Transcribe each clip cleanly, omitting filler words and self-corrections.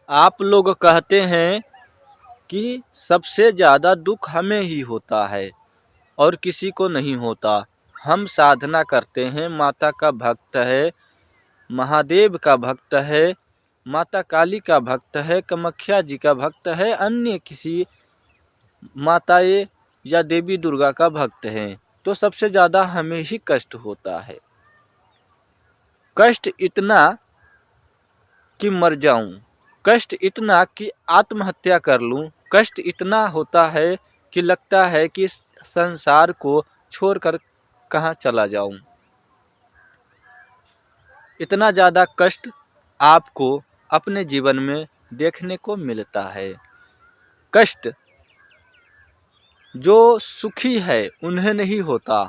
आप लोग कहते हैं कि सबसे ज़्यादा दुख हमें ही होता है और किसी को नहीं होता। हम साधना करते हैं, माता का भक्त है, महादेव का भक्त है, माता काली का भक्त है, कामाख्या जी का भक्त है, अन्य किसी माताएं या देवी दुर्गा का भक्त हैं, तो सबसे ज़्यादा हमें ही कष्ट होता है। कष्ट इतना कि मर जाऊं, कष्ट इतना कि आत्महत्या कर लूं, कष्ट इतना होता है कि लगता है कि इस संसार को छोड़कर कहाँ चला जाऊं। इतना ज़्यादा कष्ट आपको अपने जीवन में देखने को मिलता है। कष्ट जो सुखी है उन्हें नहीं होता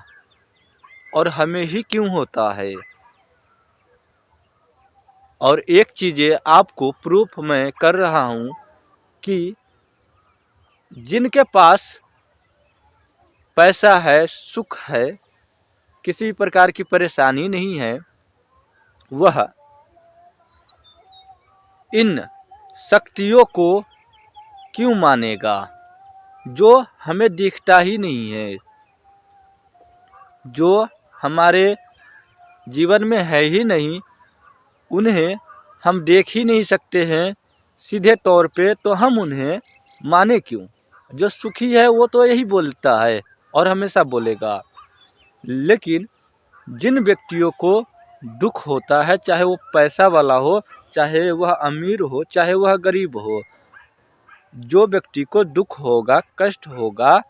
और हमें ही क्यों होता है। और एक चीज़ें आपको प्रूफ मैं कर रहा हूँ कि जिनके पास पैसा है, सुख है, किसी भी प्रकार की परेशानी नहीं है, वह इन शक्तियों को क्यों मानेगा जो हमें दिखता ही नहीं है, जो हमारे जीवन में है ही नहीं, उन्हें हम देख ही नहीं सकते हैं सीधे तौर पे, तो हम उन्हें माने क्यों। जो सुखी है वो तो यही बोलता है और हमेशा बोलेगा। लेकिन जिन व्यक्तियों को दुख होता है, चाहे वो पैसा वाला हो, चाहे वह अमीर हो, चाहे वह गरीब हो, जो व्यक्ति को दुख होगा, कष्ट होगा,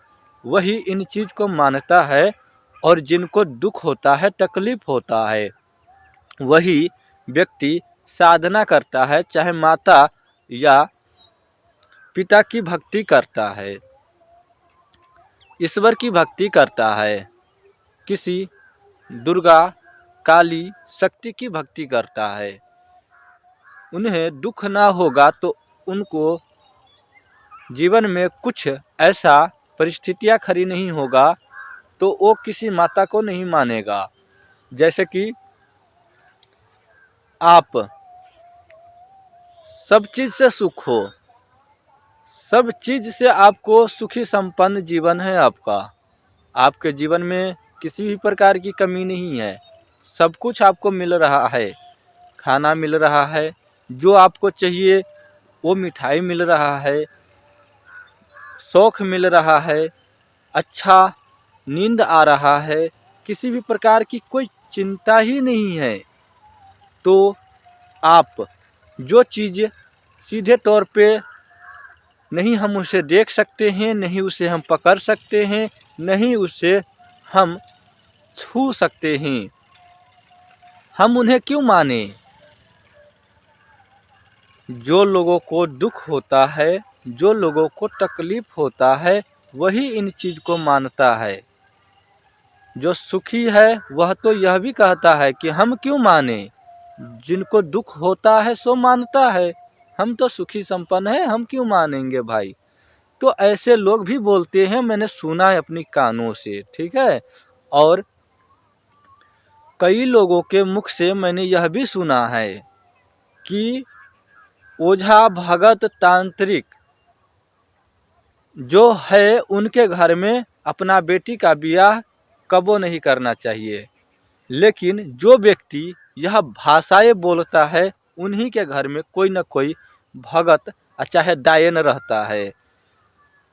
वही इन चीज़ को मानता है। और जिनको दुख होता है, तकलीफ होता है, वही व्यक्ति साधना करता है, चाहे माता या पिता की भक्ति करता है, ईश्वर की भक्ति करता है, किसी दुर्गा, काली, शक्ति की भक्ति करता है। उन्हें दुख ना होगा तो उनको जीवन में कुछ ऐसा परिस्थितियाँ खड़ी नहीं होगा तो वो किसी माता को नहीं मानेगा। जैसे कि आप सब चीज़ से सुख हो, सब चीज़ से आपको सुखी संपन्न जीवन है आपका, आपके जीवन में किसी भी प्रकार की कमी नहीं है, सब कुछ आपको मिल रहा है, खाना मिल रहा है, जो आपको चाहिए वो मिठाई मिल रहा है, शौक मिल रहा है, अच्छा नींद आ रहा है, किसी भी प्रकार की कोई चिंता ही नहीं है, तो आप जो चीज़ सीधे तौर पे नहीं हम उसे देख सकते हैं, नहीं उसे हम पकड़ सकते हैं, नहीं उसे हम छू सकते हैं, हम उन्हें क्यों माने। जो लोगों को दुख होता है, जो लोगों को तकलीफ होता है, वही इन चीज़ को मानता है। जो सुखी है वह तो यह भी कहता है कि हम क्यों माने, जिनको दुख होता है सो मानता है, हम तो सुखी संपन्न है, हम क्यों मानेंगे भाई। तो ऐसे लोग भी बोलते हैं, मैंने सुना है अपनी कानों से, ठीक है। और कई लोगों के मुख से मैंने यह भी सुना है कि ओझा, भगत, तांत्रिक जो है उनके घर में अपना बेटी का ब्याह कबो नहीं करना चाहिए। लेकिन जो व्यक्ति यह भाषाएं बोलता है, उन्हीं के घर में कोई न कोई भगत चाहे डायन रहता है।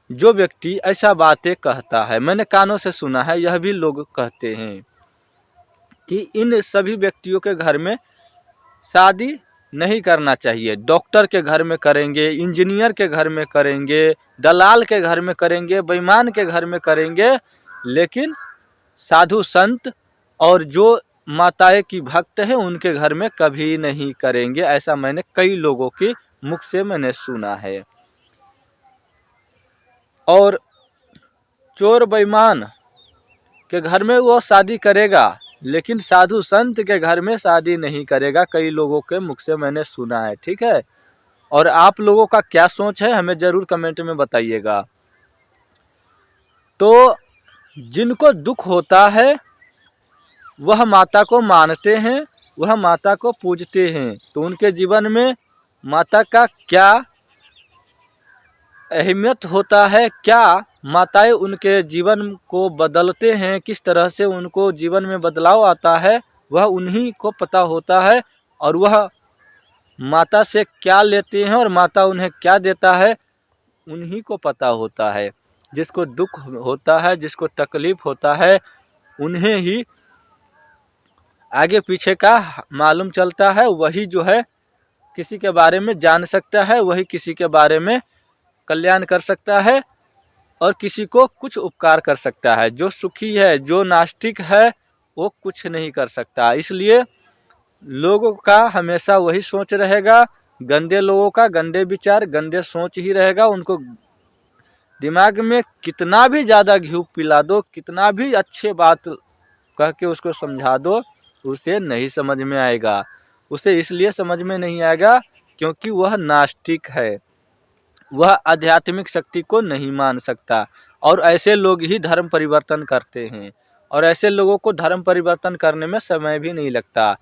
जो व्यक्ति ऐसा बातें कहता है, मैंने कानों से सुना है, यह भी लोग कहते हैं कि इन सभी व्यक्तियों के घर में शादी नहीं करना चाहिए। डॉक्टर के घर में करेंगे, इंजीनियर के घर में करेंगे, दलाल के घर में करेंगे, बेईमान के घर में करेंगे, लेकिन साधु संत और जो माताएं की भक्त है उनके घर में कभी नहीं करेंगे। ऐसा मैंने कई लोगों के मुख से मैंने सुना है। और चोर बेईमान के घर में वो शादी करेगा, लेकिन साधु संत के घर में शादी नहीं करेगा, कई लोगों के मुख से मैंने सुना है, ठीक है। और आप लोगों का क्या सोच है हमें ज़रूर कमेंट में बताइएगा। तो जिनको दुख होता है वह माता को मानते हैं, वह माता को पूजते हैं, तो उनके जीवन में माता का क्या अहमियत होता है, क्या माताएं उनके जीवन को बदलते हैं, किस तरह से उनको जीवन में बदलाव आता है, वह उन्हीं को पता होता है। और वह माता से क्या लेते हैं और माता उन्हें क्या देता है, उन्हीं को पता होता है। जिसको दुख होता है, जिसको तकलीफ होता है, उन्हें ही आगे पीछे का मालूम चलता है। वही जो है किसी के बारे में जान सकता है, वही किसी के बारे में कल्याण कर सकता है और किसी को कुछ उपकार कर सकता है। जो सुखी है, जो नास्तिक है, वो कुछ नहीं कर सकता। इसलिए लोगों का हमेशा वही सोच रहेगा, गंदे लोगों का गंदे विचार, गंदे सोच ही रहेगा। उनको दिमाग में कितना भी ज़्यादा घी पिला दो, कितना भी अच्छे बात कह के उसको समझा दो, उसे नहीं समझ में आएगा। उसे इसलिए समझ में नहीं आएगा क्योंकि वह नास्तिक है, वह आध्यात्मिक शक्ति को नहीं मान सकता। और ऐसे लोग ही धर्म परिवर्तन करते हैं, और ऐसे लोगों को धर्म परिवर्तन करने में समय भी नहीं लगता।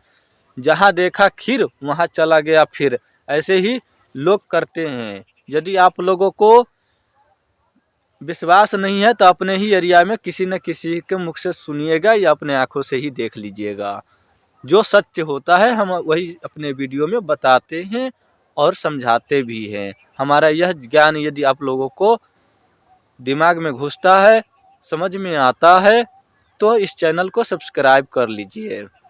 जहाँ देखा खीर वहाँ चला गया फिर, ऐसे ही लोग करते हैं। यदि आप लोगों को विश्वास नहीं है तो अपने ही एरिया में किसी न किसी के मुख से सुनिएगा या अपने आंखों से ही देख लीजिएगा। जो सत्य होता है हम वही अपने वीडियो में बताते हैं और समझाते भी हैं। हमारा यह ज्ञान यदि आप लोगों को दिमाग में घुसता है, समझ में आता है, तो इस चैनल को सब्सक्राइब कर लीजिए।